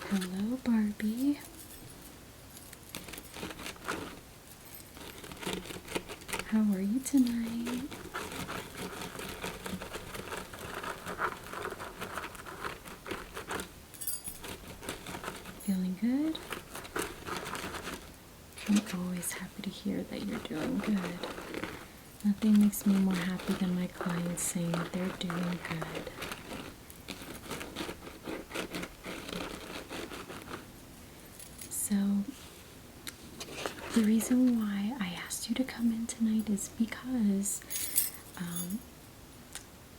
Hello, Barbie. How are you tonight? Feeling good? I'm always happy to hear that you're doing good. Nothing makes me more happy than my clients saying that they're doing good. So, the reason why I asked you to come in tonight is because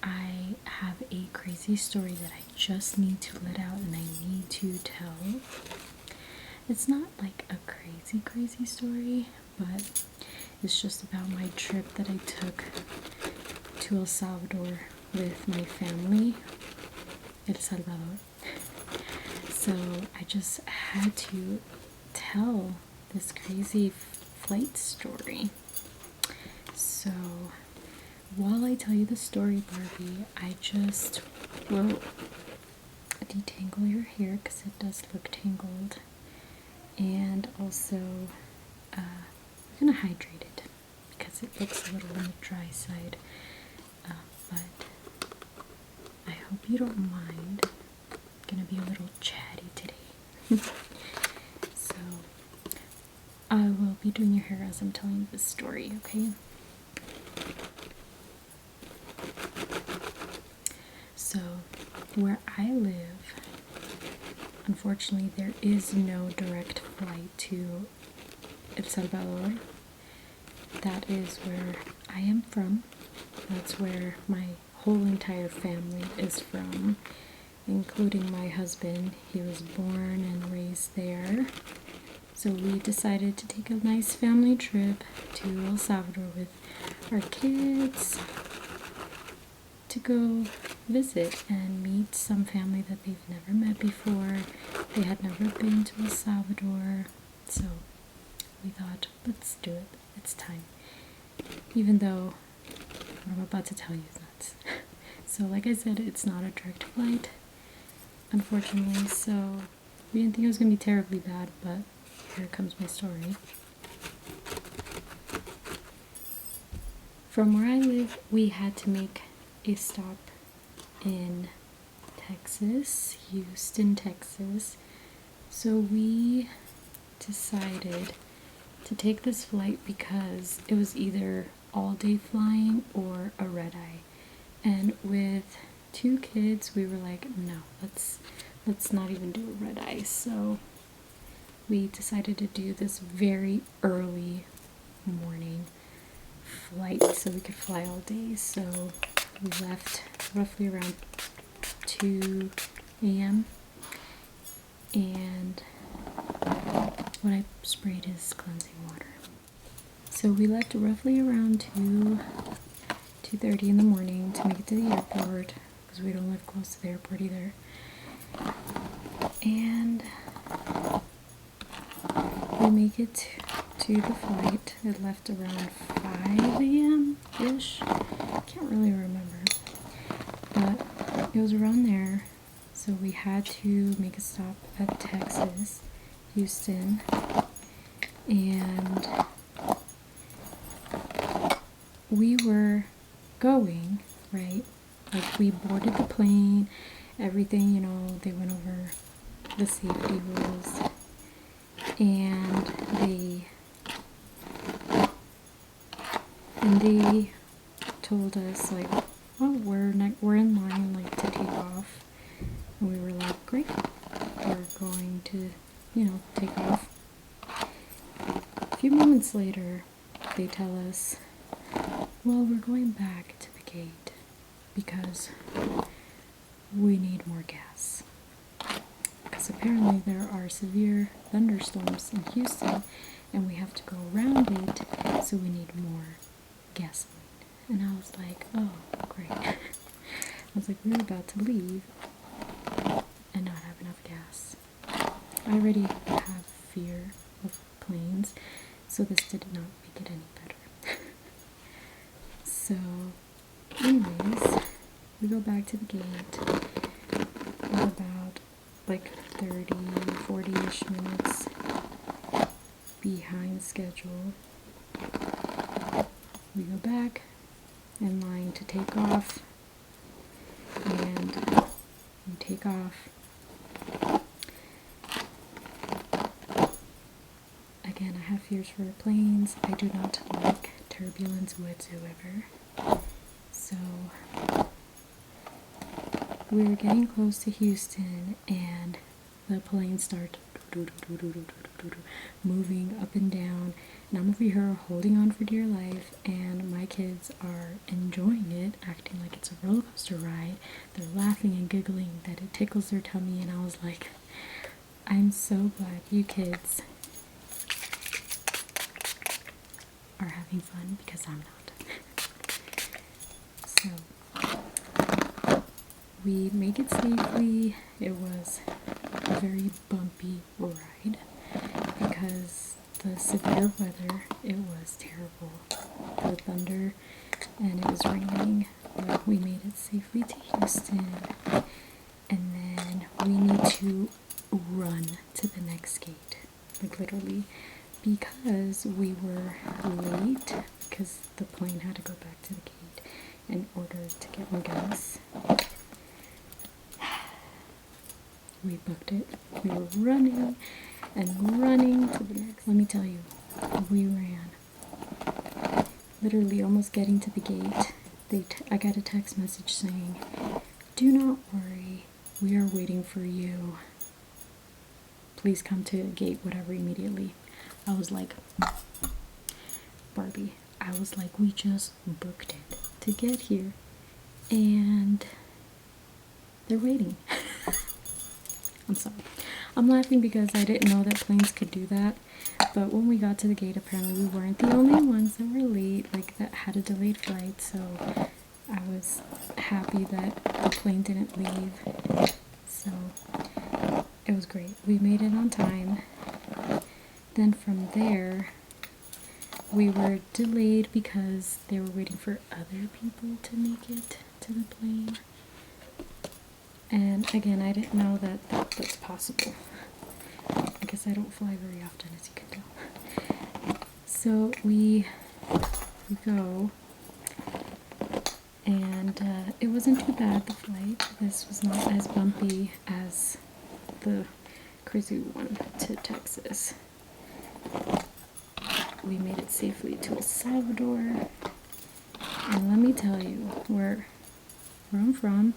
I have a crazy story that I just need to let out and I need to tell. It's not like a crazy story, but it's just about my trip that I took to El Salvador with my family. El Salvador. So I just had to tell this crazy flight story. So while I tell you the story, Barbie, I just will detangle your hair because it does look tangled, and also we're gonna hydrate it because it looks a little on the dry side, but I hope you don't mind. I'm gonna be a little chatty today. So I will be doing your hair as I'm telling you this story, okay? So where I live, unfortunately there is no direct flight to El Salvador. That is where I am from. That's where my whole entire family is from, including my husband. He was born and raised there. So we decided to take a nice family trip to El Salvador with our kids to go visit and meet some family that they've never met before. They had never been to El Salvador, so we thought, let's do it. It's time. Even though what I'm about to tell you is nuts. So like I said, it's not a direct flight, unfortunately, so we didn't think it was going to be terribly bad, but here comes my story. From where I live, we had to make a stop in Texas, Houston, Texas. So we decided to take this flight because it was either all-day flying or a red-eye. And with 2 kids, we were like, no, let's not even do a red-eye. So we decided to do this very early morning flight so we could fly all day. So we left roughly around 2 a.m. and what I sprayed is cleansing water. So we left roughly around 2:30 in the morning to make it to the airport because we don't live close to the airport either. And we make it to the flight. It left around 5 a.m. ish. Can't really remember, but it was around there. So we had to make a stop at Texas, Houston, and we were going, right? Like we boarded the plane, everything, you know, they went over the safety rules, and they told us like, oh, we're in line like to take off, and we were like, great, we're going to, you know, take off. A few moments later, they tell us, well, we're going back to the gate because we need more gas. Because apparently there are severe thunderstorms in Houston and we have to go around it, so we need more gasoline. And I was like, oh, great. I was like, we're about to leave and not have enough gas. I already have fear of planes, so this did not make it any better. So, anyways, we go back to the gate at about like 30, 40-ish minutes behind schedule. We go back in line to take off, and we take off. Again, I have fears for planes. I do not like turbulence whatsoever. So we were getting close to Houston, and the plane started moving up and down, and I'm over here holding on for dear life, and my kids are enjoying it, acting like it's a roller coaster ride. They're laughing and giggling that it tickles their tummy, and I was like, I'm so glad you kids are having fun, because I'm not. So we made it safely. It was a very bumpy ride because the severe weather, it was terrible. The thunder, and it was raining. But we made it safely to Houston, and then we need to run to the next gate, like literally, because we were late because the plane had to go back to the gate in order to get more gas. We booked it. We were running and running to the next. Let me tell you, we ran. Literally almost getting to the gate. I got a text message saying, "Do not worry, we are waiting for you. Please come to gate whatever immediately." I was like, Barbie, I was like, we just booked it to get here, and they're waiting. I'm sorry. I'm laughing because I didn't know that planes could do that. But when we got to the gate, apparently we weren't the only ones that were late, like that had a delayed flight. So I was happy that the plane didn't leave. So it was great. We made it on time. Then from there, we were delayed because they were waiting for other people to make it to the plane. And again, I didn't know that that's possible. I guess I don't fly very often, as you can tell. So we go, and it wasn't too bad, the flight. This was not as bumpy as the crazy one to Texas. We made it safely to El Salvador, and let me tell you, where I'm from,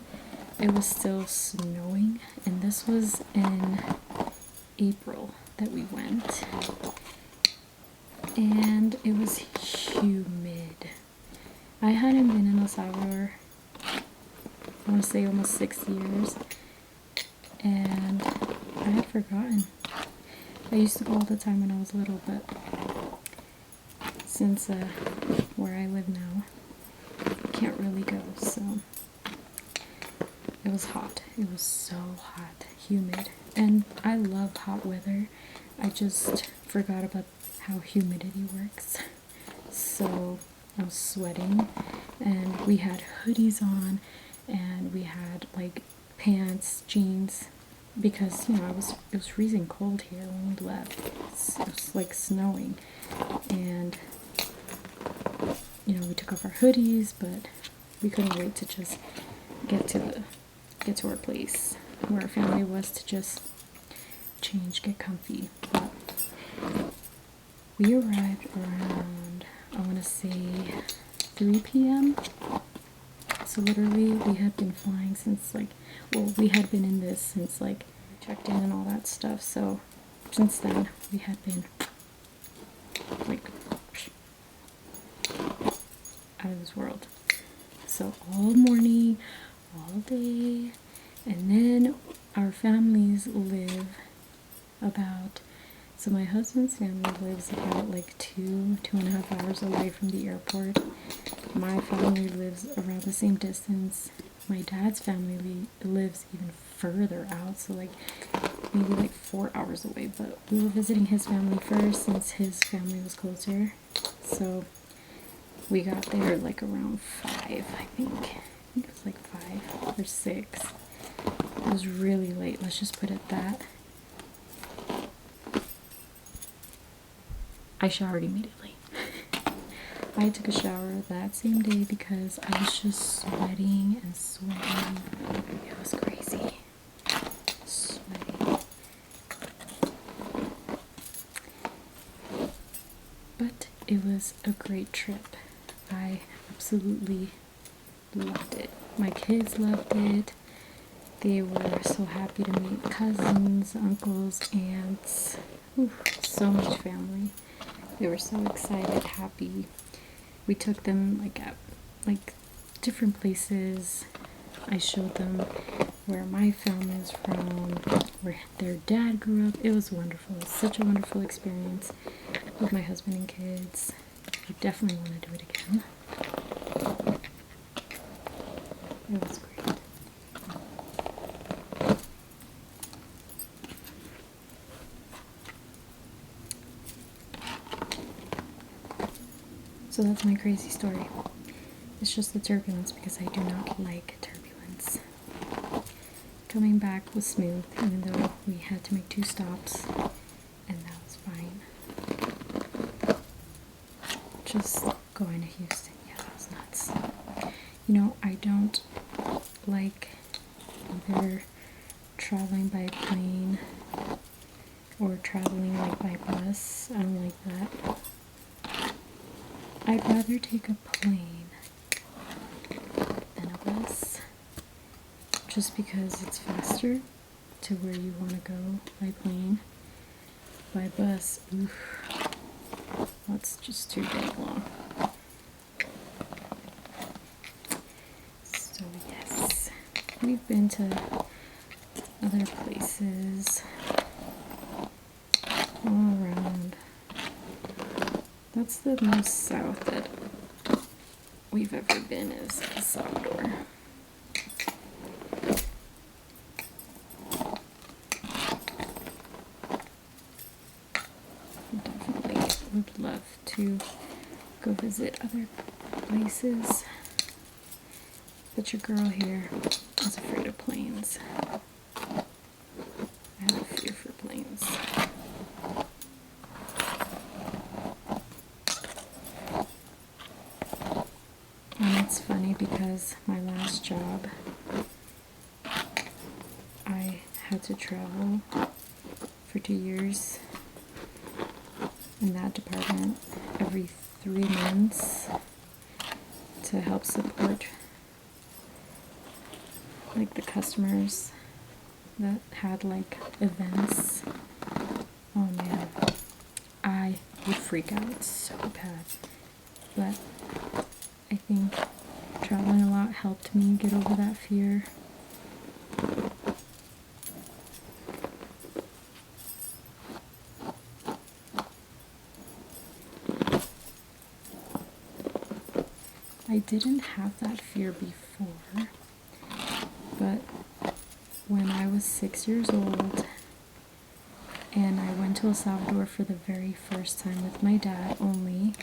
it was still snowing, and this was in April that we went, and it was humid. I hadn't been in El Salvador, I want to say almost 6 years, and I had forgotten. I used to go all the time when I was little, but since where I live now, I can't really go, so it was hot. It was so hot, humid, and I love hot weather. I just forgot about how humidity works. So I was sweating, and we had hoodies on, and we had like pants, jeans, because you know it was freezing cold here when we left. It was like snowing, and you know we took off our hoodies, but we couldn't wait to just get to our place where our family was to just change, get comfy. But we arrived around, I want to say 3 p.m. So literally we had been flying since we had been in this since like checked in and all that stuff. So since then we had been like out of this world. So all morning, all day, and then our families live about, so my husband's family lives about like 2.5 hours away from the airport. My family lives around the same distance. My dad's family lives even further out, so like maybe like 4 hours away, but we were visiting his family first since his family was closer. So we got there like around 5, I think. It was like 5 or 6. was really late. Let's just put it that. I showered immediately. I took a shower that same day because I was just sweating and sweating. It was crazy. Sweating. But it was a great trip. I absolutely loved it. My kids loved it. They were so happy to meet cousins, uncles, aunts. Ooh, so much family. They were so excited, happy. We took them at different places. I showed them where my family is from, where their dad grew up. It was wonderful. It was such a wonderful experience with my husband and kids. I definitely want to do it again. It was great. So that's my crazy story. It's just the turbulence because I do not like turbulence. Coming back was smooth, even though we had to make 2 stops, and that was fine. Just going to Houston, yeah, that was nuts. You know, I don't like either traveling by plane or traveling by bus. I don't like that. I'd rather take a plane than a bus, just because it's faster to where you want to go by plane. By bus, oof, that's just too dang long. So yes, we've been to other places all around. That's the most south that we've ever been, is El Salvador. Definitely would love to go visit other places, but your girl here is afraid of planes. I have a fear for planes. And it's funny because my last job, I had to travel for 2 years in that department every 3 months to help support the customers that had events. Oh man, I would freak out so bad. But I think traveling a lot helped me get over that fear. I didn't have that fear before, but when I was 6 years old and I went to El Salvador for the very first time with my dad only.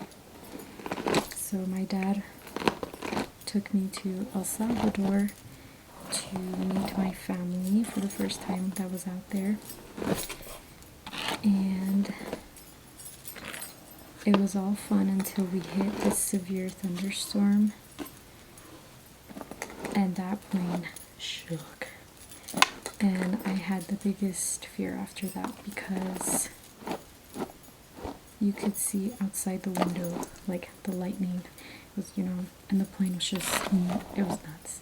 So my dad took me to El Salvador to meet my family for the first time that was out there. And it was all fun until we hit this severe thunderstorm, and that plane shook. And I had the biggest fear after that because you could see outside the window, the lightning was, and the plane was just, it was nuts.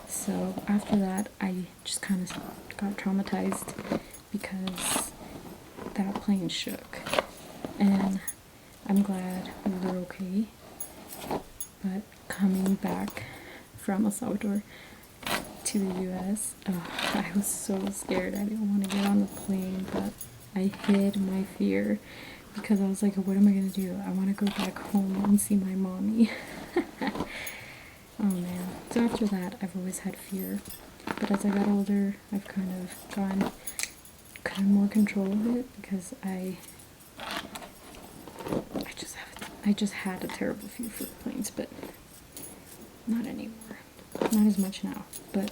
So after that, I just kind of got traumatized because that plane shook. And I'm glad we were okay. But coming back from El Salvador to the US, I was so scared. I didn't want to get on the plane, but I hid my fear because I was like, what am I going to do? I want to go back home and see my mommy. Oh man. So after that, I've always had fear. But as I got older, I've kind of gotten more control of it because I just had a terrible fear for planes, but not anymore. Not as much now, but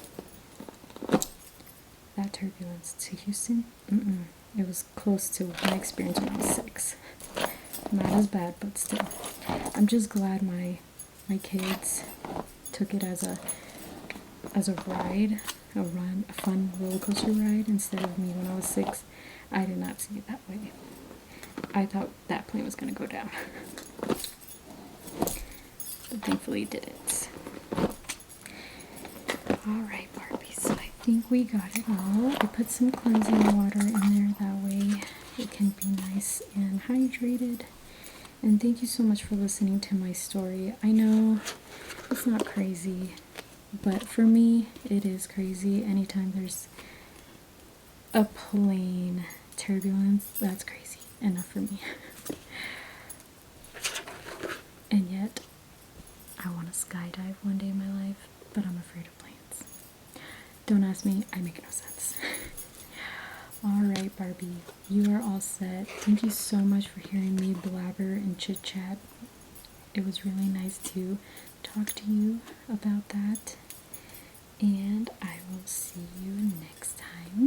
that turbulence to Houston. It was close to my experience when I was 6. Not as bad, but still. I'm just glad my kids took it as a ride, a fun roller coaster ride, instead of me when I was 6. I did not see it that way. I thought that plane was going to go down. But thankfully it didn't. Alright, Barbie, so I think we got it all. I put some cleansing water in there, that way it can be nice and hydrated. And thank you so much for listening to my story. I know it's not crazy, but for me it is crazy. Anytime there's a plane turbulence, that's crazy enough for me. And yet I want to skydive one day in my life, but I'm afraid of planes. Don't ask me, I make no sense. Alright, Barbie, you are all set. Thank you so much for hearing me blabber and chit chat. It was really nice to talk to you about that. And I will see you next time.